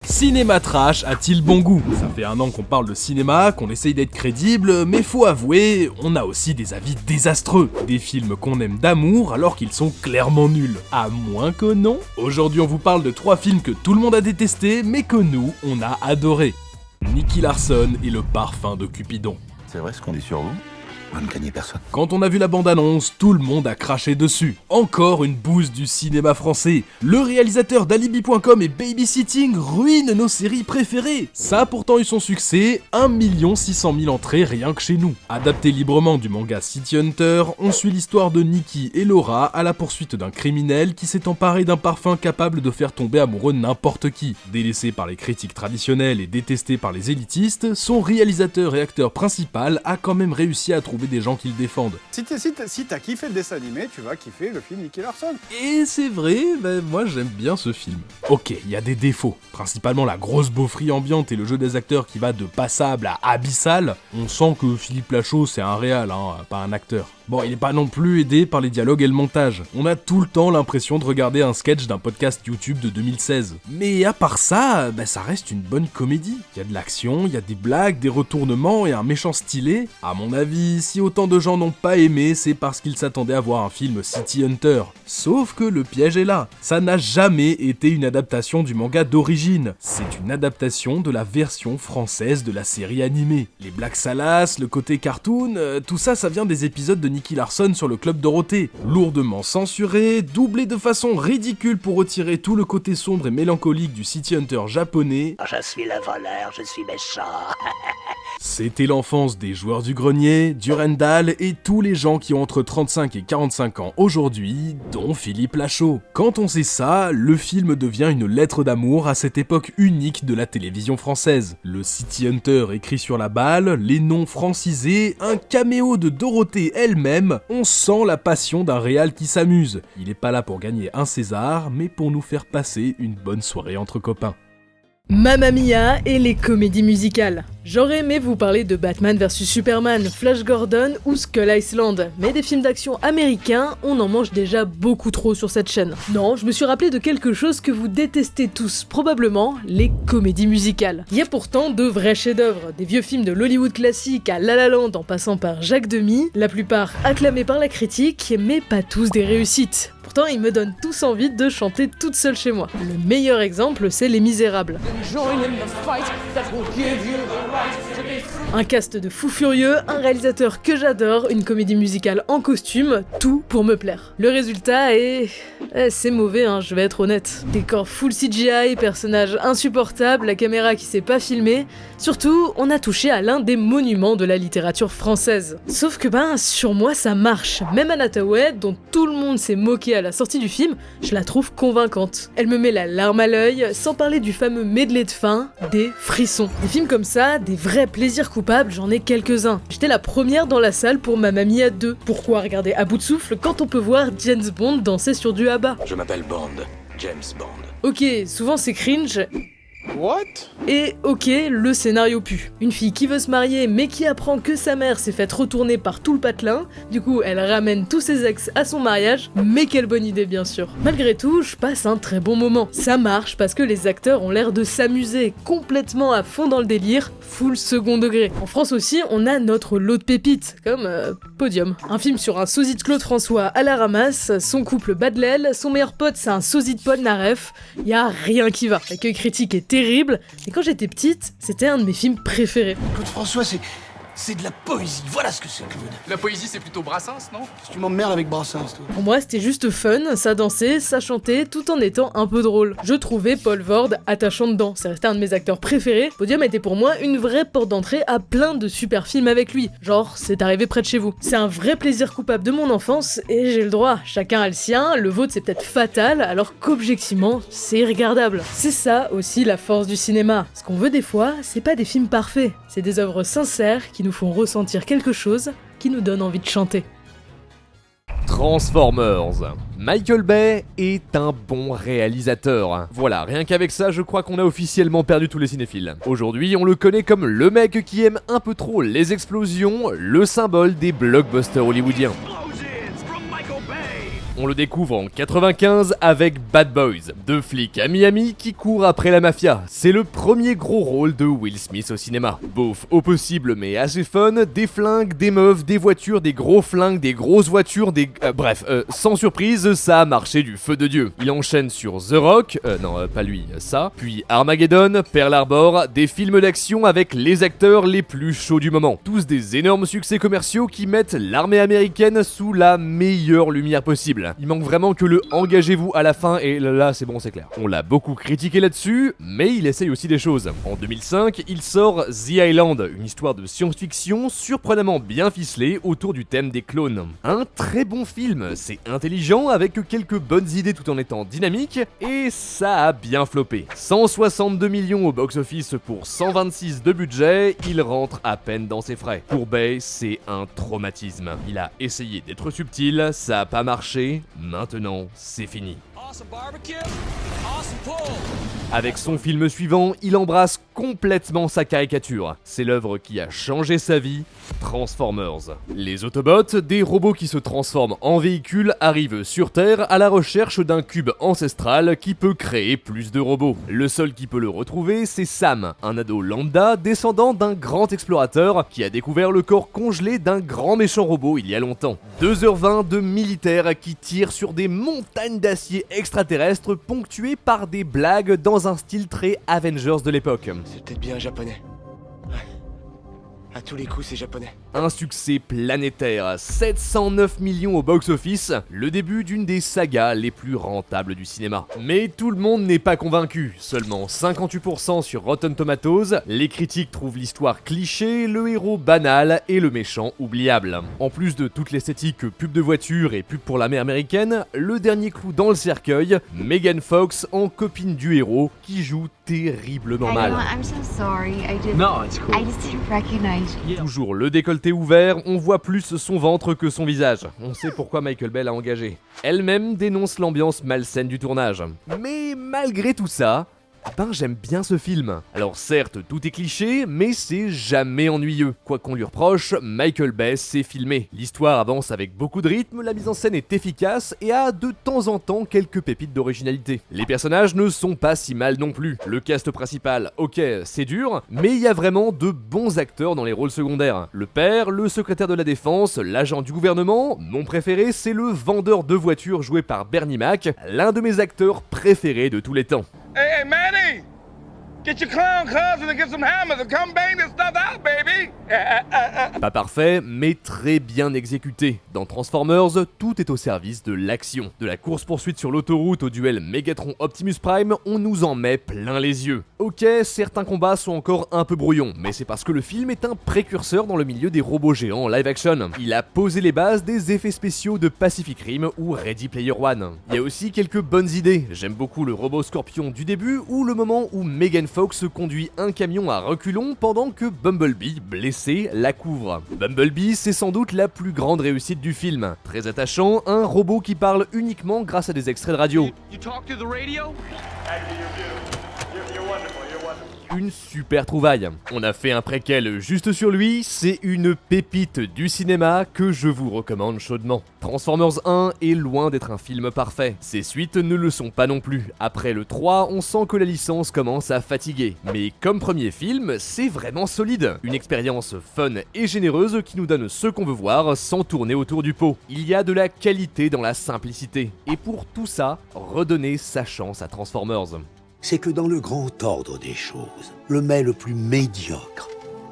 Cinéma trash a-t-il bon goût? Ça fait un an qu'on parle de cinéma, qu'on essaye d'être crédible, mais faut avouer, on a aussi des avis désastreux. Des films qu'on aime d'amour alors qu'ils sont clairement nuls. À moins que non. Aujourd'hui on vous parle de 3 films que tout le monde a détestés, mais que nous, on a adoré. Nicky Larson et le parfum de Cupidon. C'est vrai ce qu'on dit sur vous? Vous ne gagnez personne. Quand on a vu la bande-annonce, tout le monde a craché dessus. Encore une bouse du cinéma français. Le réalisateur d'Alibi.com et Babysitting ruine nos séries préférées. Ça a pourtant eu son succès, 1 600 000 entrées rien que chez nous. Adapté librement du manga City Hunter, on suit l'histoire de Nicky et Laura à la poursuite d'un criminel qui s'est emparé d'un parfum capable de faire tomber amoureux n'importe qui. Délaissé par les critiques traditionnelles et détesté par les élitistes, son réalisateur et acteur principal a quand même réussi à trouver des gens qui le défendent. Si t'as kiffé le dessin animé, tu vas kiffer le film Nicky Larson. Et c'est vrai, moi j'aime bien ce film. Ok, il y a des défauts, principalement la grosse beaufrie ambiante et le jeu des acteurs qui va de passable à abyssal. On sent que Philippe Lachaud c'est un réal, pas un acteur. Bon, il est pas non plus aidé par les dialogues et le montage. On a tout le temps l'impression de regarder un sketch d'un podcast YouTube de 2016. Mais à part ça, ça reste une bonne comédie. Il y a de l'action, il y a des blagues, des retournements et un méchant stylé. À mon avis, si autant de gens n'ont pas aimé, c'est parce qu'ils s'attendaient à voir un film City Hunter. Sauf que le piège est là. Ça n'a jamais été une adaptation du manga d'origine. C'est une adaptation de la version française de la série animée. Les blagues salaces, le côté cartoon, tout ça, ça vient des épisodes de Nicky Larson sur le Club Dorothée. Lourdement censuré, doublé de façon ridicule pour retirer tout le côté sombre et mélancolique du City Hunter japonais. Je suis le voleur, je suis méchant. C'était l'enfance des joueurs du grenier, Durandal et tous les gens qui ont entre 35 et 45 ans aujourd'hui, dont Philippe Lachaud. Quand on sait ça, le film devient une lettre d'amour à cette époque unique de la télévision française. Le City Hunter écrit sur la balle, les noms francisés, un caméo de Dorothée elle-même, on sent la passion d'un réal qui s'amuse. Il est pas là pour gagner un César, mais pour nous faire passer une bonne soirée entre copains. Mamma Mia et les comédies musicales. J'aurais aimé vous parler de Batman vs Superman, Flash Gordon ou Skull Island, mais des films d'action américains, on en mange déjà beaucoup trop sur cette chaîne. Non, je me suis rappelé de quelque chose que vous détestez tous, probablement, les comédies musicales. Il y a pourtant de vrais chefs-d'œuvre, des vieux films de l'Hollywood classique à La La Land en passant par Jacques Demy, la plupart acclamés par la critique, mais pas tous des réussites. Pourtant, ils me donnent tous envie de chanter toute seule chez moi. Le meilleur exemple, c'est Les Misérables. Un cast de fous furieux, un réalisateur que j'adore, une comédie musicale en costume, tout pour me plaire. Le résultat est... c'est mauvais, je vais être honnête. Décor full CGI, personnages insupportables, la caméra qui sait pas filmer. Surtout, on a touché à l'un des monuments de la littérature française. Sauf que sur moi ça marche. Même Anna Tawai, dont tout le monde s'est moqué à la sortie du film, je la trouve convaincante. Elle me met la larme à l'œil, sans parler du fameux medley de fin, des frissons. Des films comme ça, des vrais plaisirs coupables, j'en ai quelques-uns. J'étais la première dans la salle pour Mamma Mia 2. Pourquoi regarder à bout de souffle quand on peut voir James Bond danser sur du ABBA? Je m'appelle Bond, James Bond. Ok, souvent c'est cringe. What? Et ok, le scénario pue. Une fille qui veut se marier mais qui apprend que sa mère s'est faite retourner par tout le patelin, du coup elle ramène tous ses ex à son mariage, mais quelle bonne idée bien sûr. Malgré tout, je passe un très bon moment. Ça marche parce que les acteurs ont l'air de s'amuser complètement à fond dans le délire, full second degré. En France aussi, on a notre lot de pépites, comme Podium. Un film sur un sosie de Claude François à la ramasse, son couple bat de l'aile, son meilleur pote c'est un sosie de Paul Naref, y a rien qui va. L'accueil critique est terrible, mais quand j'étais petite, c'était un de mes films préférés. Claude François, c'est de la poésie. Voilà ce que c'est, Claude. La poésie, c'est plutôt Brassens, non? Tu m'emmerdes avec Brassens, toi. Pour moi, c'était juste fun, ça dansait, ça chantait, tout en étant un peu drôle. Je trouvais Paul Vord attachant dedans, c'est resté un de mes acteurs préférés. Podium était pour moi une vraie porte d'entrée à plein de super films avec lui. Genre, c'est arrivé près de chez vous. C'est un vrai plaisir coupable de mon enfance, et j'ai le droit. Chacun a le sien, le vôtre c'est peut-être fatal, alors qu'objectivement, c'est irregardable. C'est ça aussi la force du cinéma. Ce qu'on veut des fois, c'est pas des films parfaits, c'est des œuvres sincères qui nous font ressentir quelque chose, qui nous donne envie de chanter. Transformers. Michael Bay est un bon réalisateur. Voilà, rien qu'avec ça, je crois qu'on a officiellement perdu tous les cinéphiles. Aujourd'hui, on le connaît comme le mec qui aime un peu trop les explosions, le symbole des blockbusters hollywoodiens. On le découvre en 95 avec Bad Boys, deux flics à Miami qui courent après la mafia. C'est le premier gros rôle de Will Smith au cinéma. Beauf au possible mais assez fun, des flingues, des meufs, des voitures, des gros flingues, des grosses voitures, bref, sans surprise, ça a marché du feu de Dieu. Il enchaîne sur The Rock, pas lui, ça, puis Armageddon, Pearl Harbor, des films d'action avec les acteurs les plus chauds du moment. Tous des énormes succès commerciaux qui mettent l'armée américaine sous la meilleure lumière possible. Il manque vraiment que le engagez-vous à la fin et là c'est bon, c'est clair. On l'a beaucoup critiqué là-dessus, mais il essaye aussi des choses. En 2005, il sort The Island, une histoire de science-fiction surprenamment bien ficelée autour du thème des clones. Un très bon film, c'est intelligent avec quelques bonnes idées tout en étant dynamique et ça a bien floppé. 162 millions au box-office pour 126 de budget, il rentre à peine dans ses frais. Pour Bay, c'est un traumatisme. Il a essayé d'être subtil, ça a pas marché, maintenant c'est fini. Avec son film suivant, il embrasse complètement sa caricature. C'est l'œuvre qui a changé sa vie, Transformers. Les Autobots, des robots qui se transforment en véhicules, arrivent sur Terre à la recherche d'un cube ancestral qui peut créer plus de robots. Le seul qui peut le retrouver, c'est Sam, un ado lambda descendant d'un grand explorateur qui a découvert le corps congelé d'un grand méchant robot il y a longtemps. 2h20 de militaires qui tirent sur des montagnes d'acier extraterrestres ponctuées par des blagues dans un style très Avengers de l'époque. C'est peut-être bien japonais. Ouais. À tous les coups, c'est japonais. Un succès planétaire, 709 millions au box-office, le début d'une des sagas les plus rentables du cinéma. Mais tout le monde n'est pas convaincu, seulement 58% sur Rotten Tomatoes, les critiques trouvent l'histoire cliché, le héros banal et le méchant oubliable. En plus de toute l'esthétique pub de voiture et pub pour l'armée américaine, le dernier clou dans le cercueil, Megan Fox en copine du héros qui joue terriblement mal. Toujours le décolleté ouvert, on voit plus son ventre que son visage. On sait pourquoi Michael Bay l'a engagé. Elle-même dénonce l'ambiance malsaine du tournage. Mais malgré tout ça, j'aime bien ce film. Alors certes, tout est cliché, mais c'est jamais ennuyeux. Quoi qu'on lui reproche, Michael Bay sait filmer. L'histoire avance avec beaucoup de rythme, la mise en scène est efficace et a de temps en temps quelques pépites d'originalité. Les personnages ne sont pas si mal non plus. Le cast principal, ok, c'est dur, mais il y a vraiment de bons acteurs dans les rôles secondaires. Le père, le secrétaire de la défense, l'agent du gouvernement, mon préféré c'est le vendeur de voitures joué par Bernie Mac, l'un de mes acteurs préférés de tous les temps. Hey, Manny! Get your clown cousin and get some hammers and come bang this stuff out, baby! Pas parfait, mais très bien exécuté. Dans Transformers, tout est au service de l'action. De la course-poursuite sur l'autoroute au duel Megatron-Optimus Prime, on nous en met plein les yeux. Ok, certains combats sont encore un peu brouillons, mais c'est parce que le film est un précurseur dans le milieu des robots géants en live action. Il a posé les bases des effets spéciaux de Pacific Rim ou Ready Player One. Il y a aussi quelques bonnes idées. J'aime beaucoup le robot scorpion du début ou le moment où Megan Fox conduit un camion à reculons pendant que Bumblebee, blessé, la couvre. Bumblebee, c'est sans doute la plus grande réussite du film. Très attachant, un robot qui parle uniquement grâce à des extraits de radio. Une super trouvaille. On a fait un préquel juste sur lui, c'est une pépite du cinéma que je vous recommande chaudement. Transformers 1 est loin d'être un film parfait. Ses suites ne le sont pas non plus. Après le 3, on sent que la licence commence à fatiguer. Mais comme premier film, c'est vraiment solide. Une expérience fun et généreuse qui nous donne ce qu'on veut voir sans tourner autour du pot. Il y a de la qualité dans la simplicité. Et pour tout ça, redonnez sa chance à Transformers. C'est que dans le grand ordre des choses, le mets le plus médiocre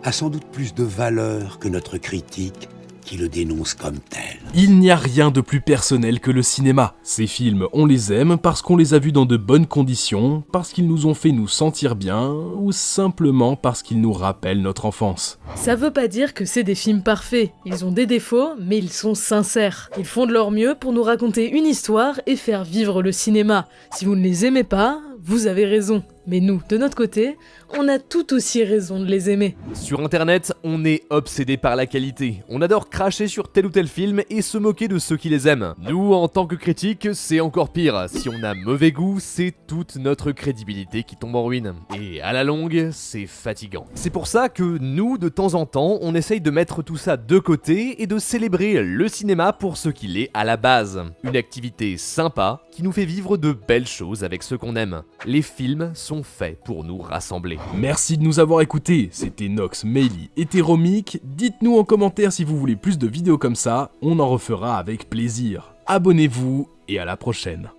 a sans doute plus de valeur que notre critique qui le dénonce comme tel. Il n'y a rien de plus personnel que le cinéma. Ces films, on les aime parce qu'on les a vus dans de bonnes conditions, parce qu'ils nous ont fait nous sentir bien, ou simplement parce qu'ils nous rappellent notre enfance. Ça veut pas dire que c'est des films parfaits. Ils ont des défauts, mais ils sont sincères. Ils font de leur mieux pour nous raconter une histoire et faire vivre le cinéma. Si vous ne les aimez pas, vous avez raison. Mais nous, de notre côté, on a tout aussi raison de les aimer. Sur internet, on est obsédé par la qualité. On adore cracher sur tel ou tel film et se moquer de ceux qui les aiment. Nous, en tant que critiques, c'est encore pire. Si on a mauvais goût, c'est toute notre crédibilité qui tombe en ruine. Et à la longue, c'est fatigant. C'est pour ça que nous, de temps en temps, on essaye de mettre tout ça de côté et de célébrer le cinéma pour ce qu'il est à la base. Une activité sympa qui nous fait vivre de belles choses avec ceux qu'on aime. Les films sont faits pour nous rassembler. Merci de nous avoir écoutés, c'était Nox, Meili et Téromique. Dites-nous en commentaire si vous voulez plus de vidéos comme ça, on en refera avec plaisir. Abonnez-vous et à la prochaine.